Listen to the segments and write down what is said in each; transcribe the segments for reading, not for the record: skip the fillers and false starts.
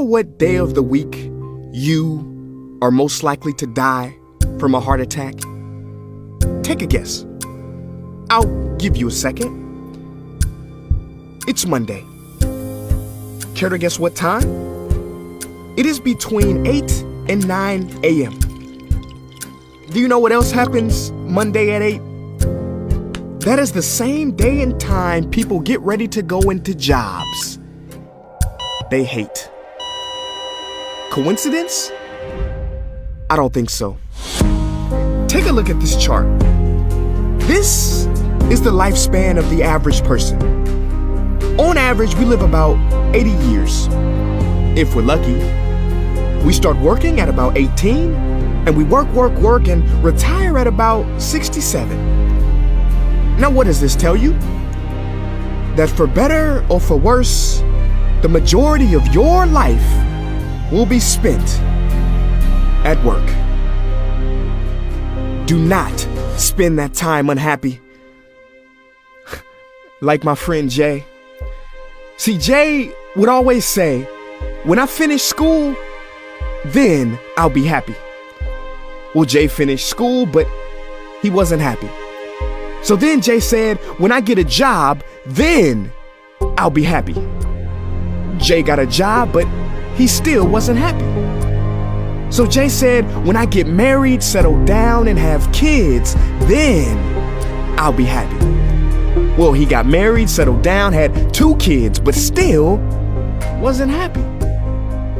know what day of the week you are most likely to die from a heart attack? Take a guess. I'll give you a second. It's Monday. Care to guess what time? It is between 8 and 9 a.m. Do you know what else happens Monday at 8? That is the same day and time people get ready to go into jobs they hate. Coincidence? I don't think so. Take a look at this chart. This is the lifespan of the average person. On average, we live about 80 years. If we're lucky, we start working at about 18, and we work, and retire at about 67. Now, what does this tell you? That for better or for worse, the majority of your life will be spent at work. Do not spend that time unhappy. Like my friend Jay. See, Jay would always say, when I finish school, then I'll be happy. Well, Jay finished school, but he wasn't happy. So then Jay said, when I get a job, then I'll be happy. Jay got a job, but he still wasn't happy. So Jay said, when I get married, settle down, and have kids, then I'll be happy. Well, he got married, settled down, had 2 kids, but still wasn't happy.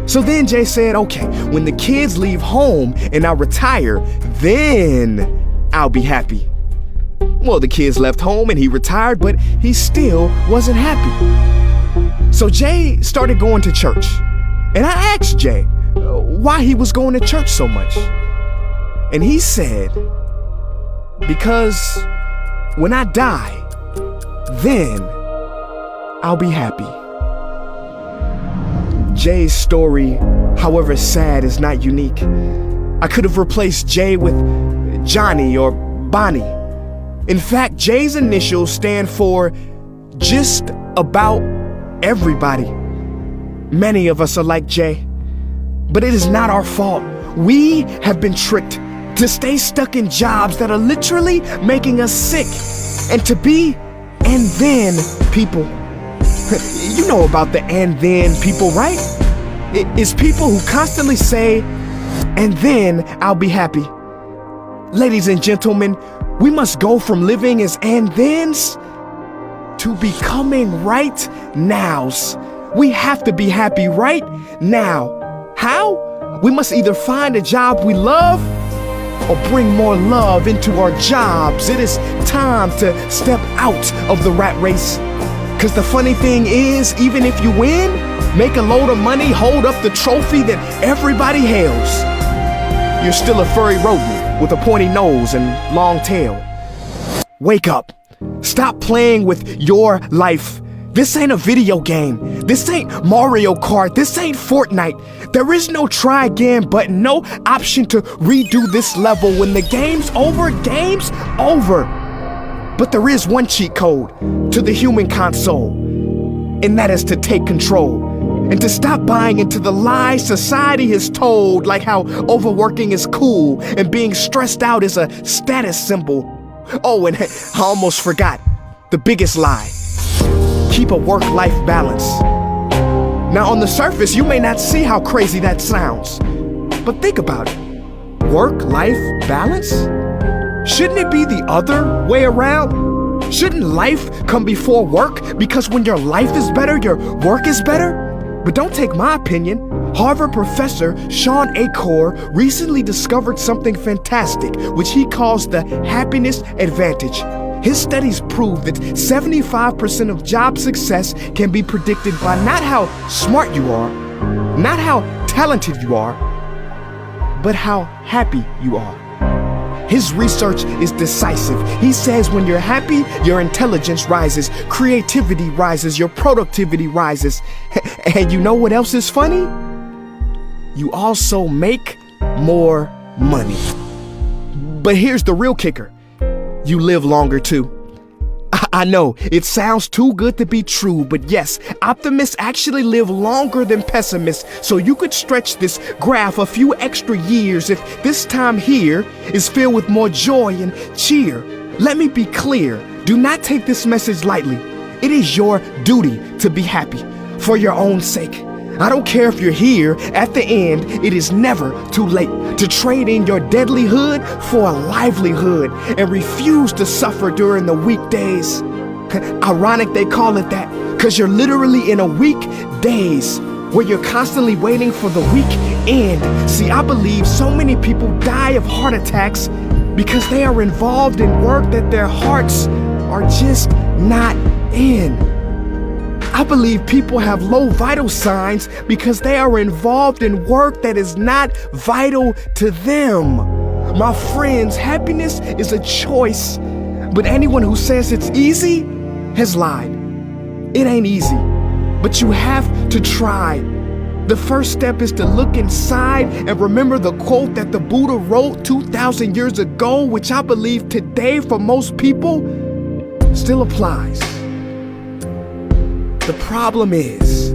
So then Jay said, okay, when the kids leave home and I retire, then I'll be happy. Well, the kids left home and he retired, but he still wasn't happy. So Jay started going to church. And I asked Jay why he was going to church so much. And he said, because when I die, then I'll be happy. Jay's story, however sad, is not unique. I could have replaced Jay with Johnny or Bonnie. In fact, Jay's initials stand for just about everybody. Many of us are like Jay, but it is not our fault. We have been tricked to stay stuck in jobs that are literally making us sick and to be and then people. You know about the and then people, right? It's people who constantly say, and then I'll be happy. Ladies and gentlemen, we must go from living as and thens to becoming right nows. We have to be happy right now. How? We must either find a job we love or bring more love into our jobs. It is time to step out of the rat race. Cause the funny thing is, even if you win, make a load of money, hold up the trophy that everybody hails, you're still a furry rodent with a pointy nose and long tail. Wake up. Stop playing with your life. This ain't a video game. This ain't Mario Kart. This ain't Fortnite. There is no try again button, no option to redo this level. When the game's over, game's over. But there is one cheat code to the human console, and that is to take control and to stop buying into the lies society has told, like how overworking is cool and being stressed out is a status symbol. Oh, and I almost forgot the biggest lie. Keep a work-life balance. Now, on the surface, you may not see how crazy that sounds, but think about it. Work-life balance? Shouldn't it be the other way around? Shouldn't life come before work? Because when your life is better, your work is better? But don't take my opinion. Harvard professor Sean Achor recently discovered something fantastic, which he calls the happiness advantage. His studies prove that 75% of job success can be predicted by not how smart you are, not how talented you are, but how happy you are. His research is decisive. He says when you're happy, your intelligence rises, creativity rises, your productivity rises. And you know what else is funny? You also make more money. But here's the real kicker. You live longer too. I know, it sounds too good to be true, but yes, optimists actually live longer than pessimists, so you could stretch this graph a few extra years if this time here is filled with more joy and cheer. Let me be clear, do not take this message lightly. It is your duty to be happy, for your own sake. I don't care if you're here at the end, it is never too late to trade in your deadlyhood for a livelihood and refuse to suffer during the weekdays. Ironic they call it that, cause you're literally in a weekdays where you're constantly waiting for the weekend. See, I believe so many people die of heart attacks because they are involved in work that their hearts are just not in. I believe people have low vital signs because they are involved in work that is not vital to them. My friends, happiness is a choice, but anyone who says it's easy has lied. It ain't easy, but you have to try. The first step is to look inside and remember the quote that the Buddha wrote 2,000 years ago, which I believe today for most people still applies. The problem is,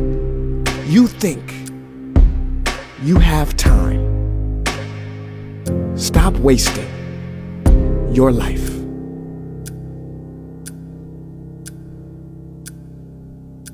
you think you have time. Stop wasting your life.